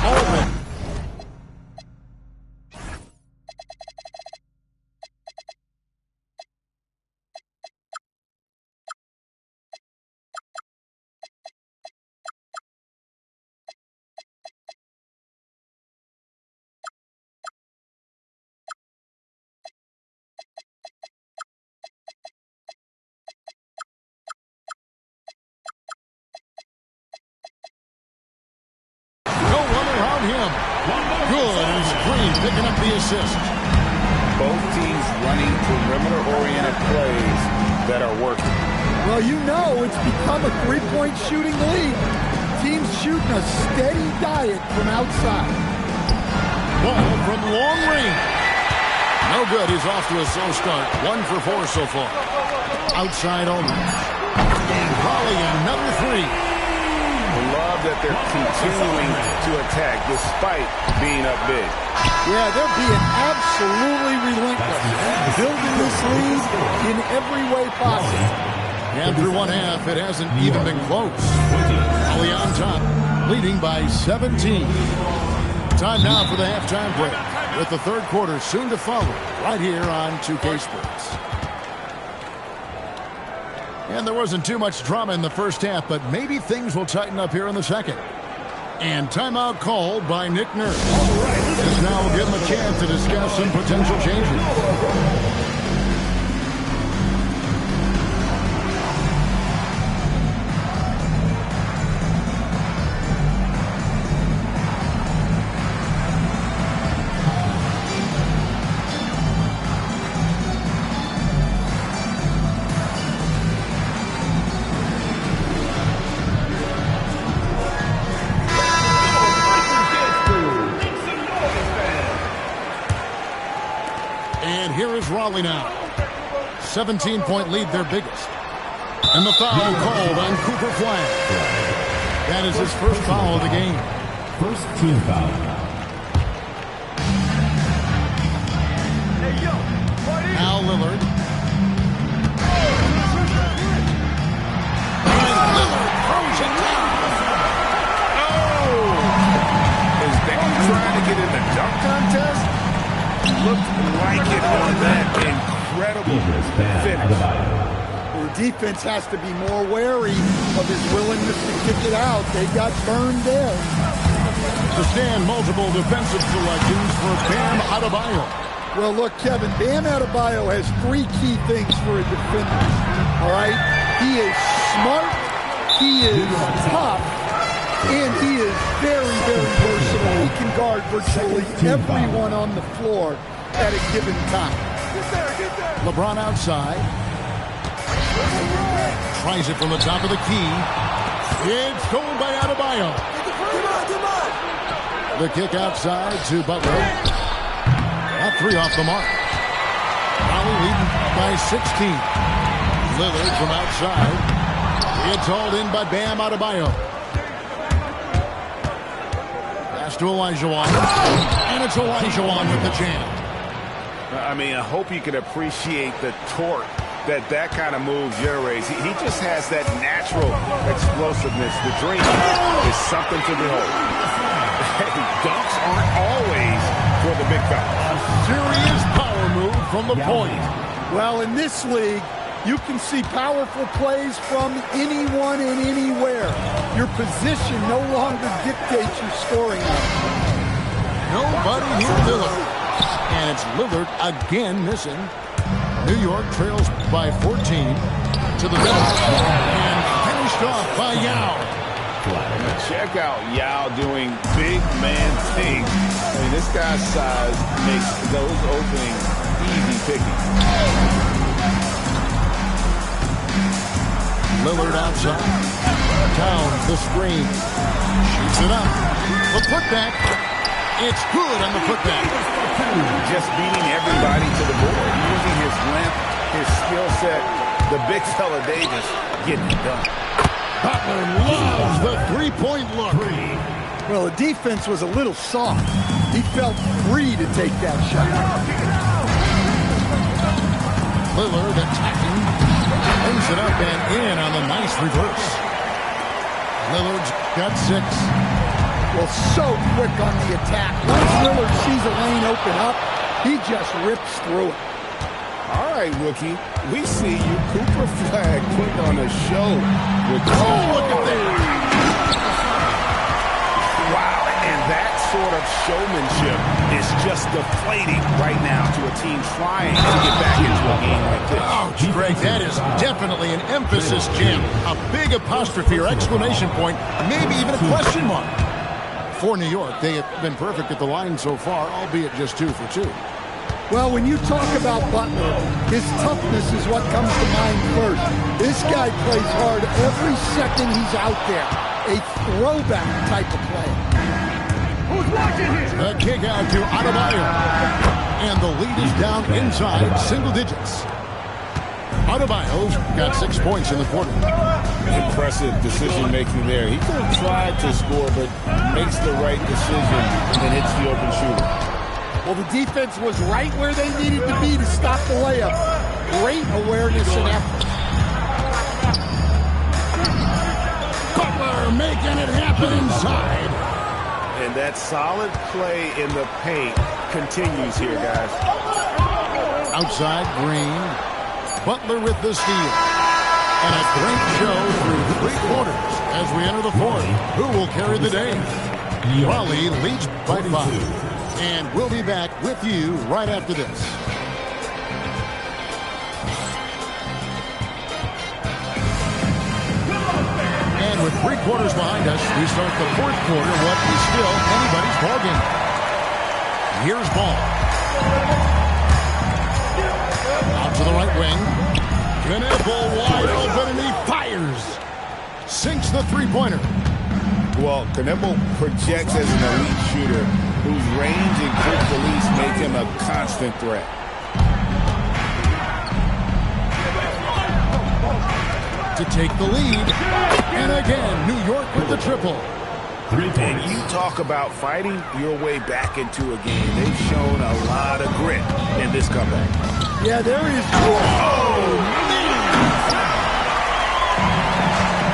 Alvin. Picking up the assist. Both teams running perimeter-oriented plays that are working. Well, you know it's become a three-point shooting league. Teams shooting a steady diet from outside. Ball from long range. No good. He's off to a slow start. 1 for 4 so far. Outside only. And volley another 3. Love that they're continuing to attack despite being up big. Yeah, they're being absolutely relentless. Building this lead in every way possible. And through 1 half, it hasn't even been close. Holly on top, leading by 17. Time now for the halftime break, with the third quarter soon to follow, right here on 2K Sports. And there wasn't too much drama in the first half, but maybe things will tighten up here in the second. And timeout called by Nick Nurse. This now will give him a chance to discuss some potential changes. volley now. 17-point lead, their biggest. And the foul called on Cooper Flag. That is his first foul of the game. First team foul. Now Lillard. And Lillard throws it down. Oh! Is Bam trying to get in the dunk contest? Looked like it on that incredible finish. The defense has to be more wary of his willingness to kick it out. They got burned there. To stand, multiple defensive selections for Bam Adebayo. Well, look, Kevin, Bam Adebayo has three key things for a defender. All right? He is smart, he is tough, and he is very, very versatile. He can guard virtually everyone on the floor at a given time. LeBron outside. Tries it from the top of the key. It's stolen by Adebayo. The kick outside to Butler. That three off the mark. Raleigh leading by 16. Lillard from outside. It's hauled in by Bam Adebayo. Pass to Olajuwon. And it's Olajuwon with the jam. I mean, I hope you can appreciate the torque that kind of move generates. He just has that natural explosiveness. The dream is something to behold. Hey, dunks aren't always for the big fella. A serious power move from the point. Well, in this league, you can see powerful plays from anyone and anywhere. Your position no longer dictates your scoring. Nobody near Lillard. And it's Lillard again missing. New York trails by 14 to the middle. And finished off by Yao. Check out Yao doing big man things. I mean, this guy's size makes those openings easy picking. Lillard outside. Down the screen. Shoots it up. The putback. It's good on the putback. Just beating everybody to the board. Using his length, his skill set. The big fella Davis getting it done. Butler loves the three-point look. Well, the defense was a little soft. He felt free to take that shot. Lillard attacking. Brings it up and in on the nice reverse. Lillard's got 6. Well, so quick on the attack. Once Lillard sees a lane open up, he just rips through it. All right, rookie. We see you. Cooper Flag putting on a show. With look at that. Wow, and that sort of showmanship is just deflating right now to a team trying to get back into a game like this. Ouch, Greg, that is definitely an emphasis jam. A big apostrophe or exclamation point, maybe even a question mark. For New York, they have been perfect at the line so far, albeit just 2 for 2. Well, when you talk about Butler, his toughness is what comes to mind first. This guy plays hard every second he's out there. A throwback type of play. Who's watching here? The kick out to Adebayo. And the lead is down inside single digits. Adebayo's got 6 points in the quarter. Impressive decision-making there. He could have tried to score, but makes the right decision and hits the open shooter. Well, the defense was right where they needed to be to stop the layup. Great awareness and effort. Butler making it happen inside. And that solid play in the paint continues here, guys. Outside, Green. Butler with the steal. And a great show through 3 quarters as we enter the 4th. Who will carry the day? Raleigh leads by 5. And we'll be back with you right after this. And with 3 quarters behind us, we start the 4th quarter, what is still anybody's ballgame. Here's Ball. Out to the right wing. Knebel wide open, and he fires. Sinks the three-pointer. Well, Knebel projects as an elite shooter whose range and quick release make him a constant threat. to take the lead. And again, New York with the triple. And you talk about fighting your way back into a game. They've shown a lot of grit in this comeback. Yeah, there is. Oh, man!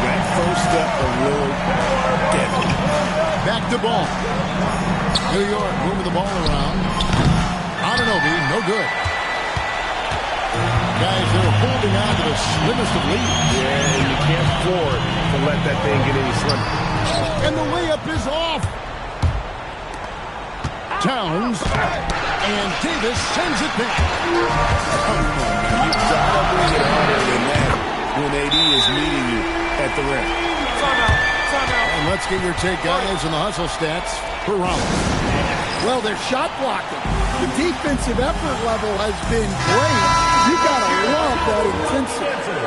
That first step of Lillard, deadly. Back to ball. New York moving the ball around. Anunoby, no good. Guys, they're holding on to the slimmest of leads. Yeah, and you can't afford to let that thing get any slimmer. And the layup is off. Towns. And Davis sends it back. You've got to bring it harder than that when AD is meeting you at the rim. And let's get your take, guys, on the hustle stats for Rollins. Well, they're shot blocking. The defensive effort level has been great. You got to love that intensity.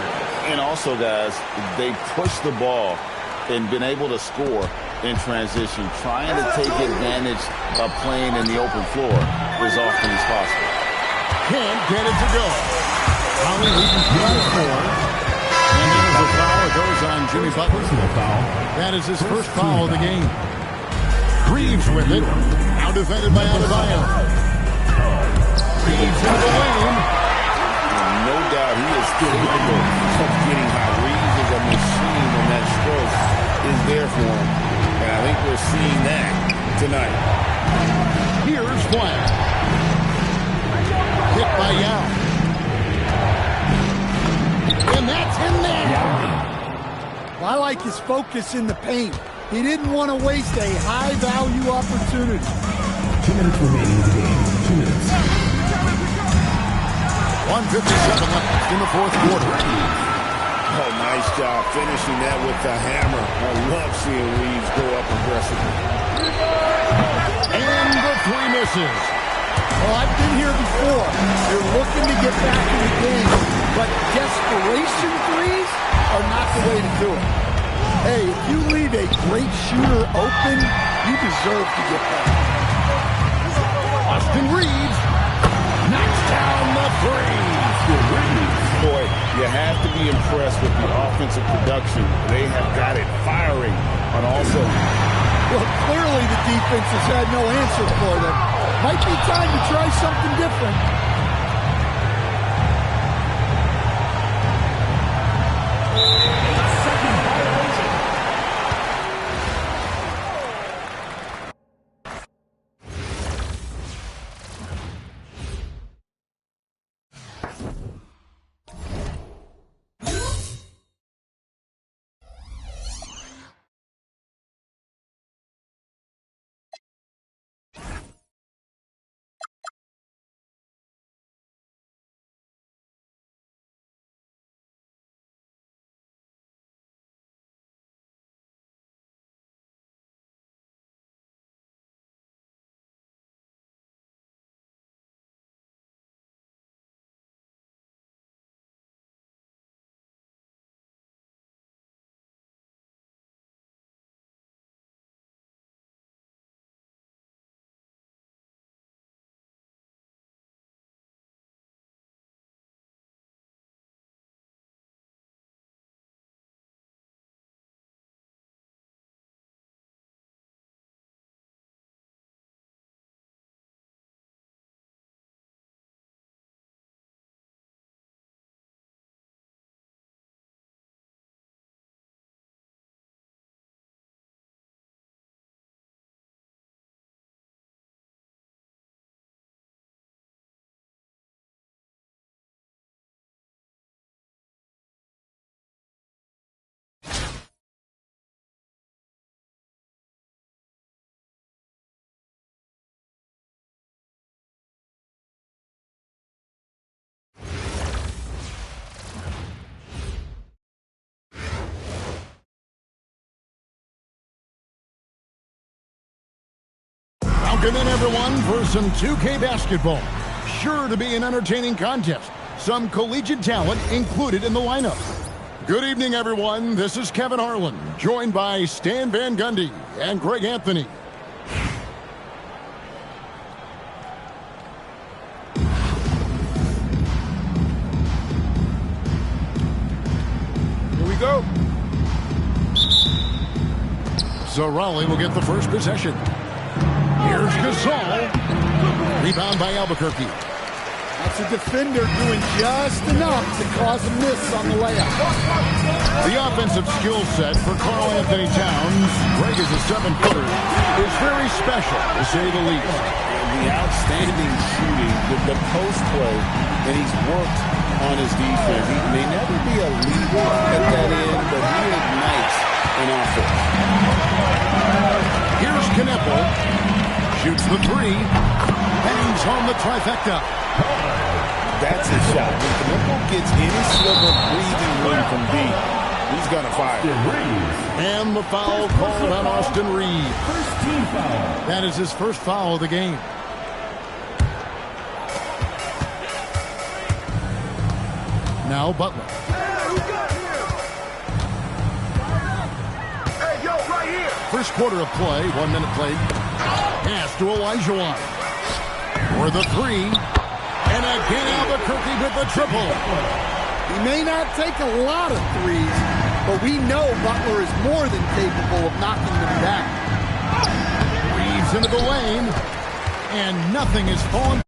And also, guys, they pushed the ball and been able to score in transition, trying to take advantage of playing in the open floor as often as possible. Can't get it to go. Holly leading 2-4. And there's a foul. It goes on Jimmy Butler. Personal foul. That is his first foul of the game. Reeves with it. Now defended by Adebayo. Reeves into the lane. No doubt he is capable of getting hot. Reeves is a machine when that stroke is there for him. And I think we're seeing that tonight. Here's Flash. Hit by Yao. And that's in there. I like his focus in the paint. He didn't want to waste a high-value opportunity. 2 minutes remaining in the game. 2 minutes. 1:57 left in the fourth quarter. Oh, nice job finishing that with the hammer. I love seeing Reeves go up aggressively. And the three misses. Well, I've been here before. They're looking to get back in the game, but desperation threes are not the way to do it. Hey, if you leave a great shooter open, you deserve to get back. Austin Reeves knocks down the three. Boy, you have to be impressed with the offensive production. They have got it firing on all cylinders. Well, clearly the defense has had no answer for them. Might be time to try something different. Welcome in, everyone, for some 2K basketball. Sure to be an entertaining contest. Some collegiate talent included in the lineup. Good evening, everyone. This is Kevin Harlan, joined by Stan Van Gundy and Greg Anthony. Here we So Raleigh will get the first possession. Here's Gasol. Rebound by Albuquerque. That's a defender doing just enough to cause a miss on the layup. The offensive skill set for Karl Anthony Towns, Greg is a 7-footer, is very special, to say the least. The outstanding shooting, the post play, and he's worked on his defense. He may never be a leader at that end, but he ignites an offense. Here's Kneppel. Shoots the three. Bangs home the trifecta. That's a shot. When Kneppel gets any sliver of breathing room from deep, he's going to fire. And the foul called on Austin Reeves. First team foul. That is his first foul of the game. Now Butler. Hey, yo, right here. First quarter of play, 1 minute played. Pass to Olajuwon. For the three. And again Albuquerque with the triple. He may not take a lot of threes, but we know Butler is more than capable of knocking them down. Reeves into the lane. And nothing is falling.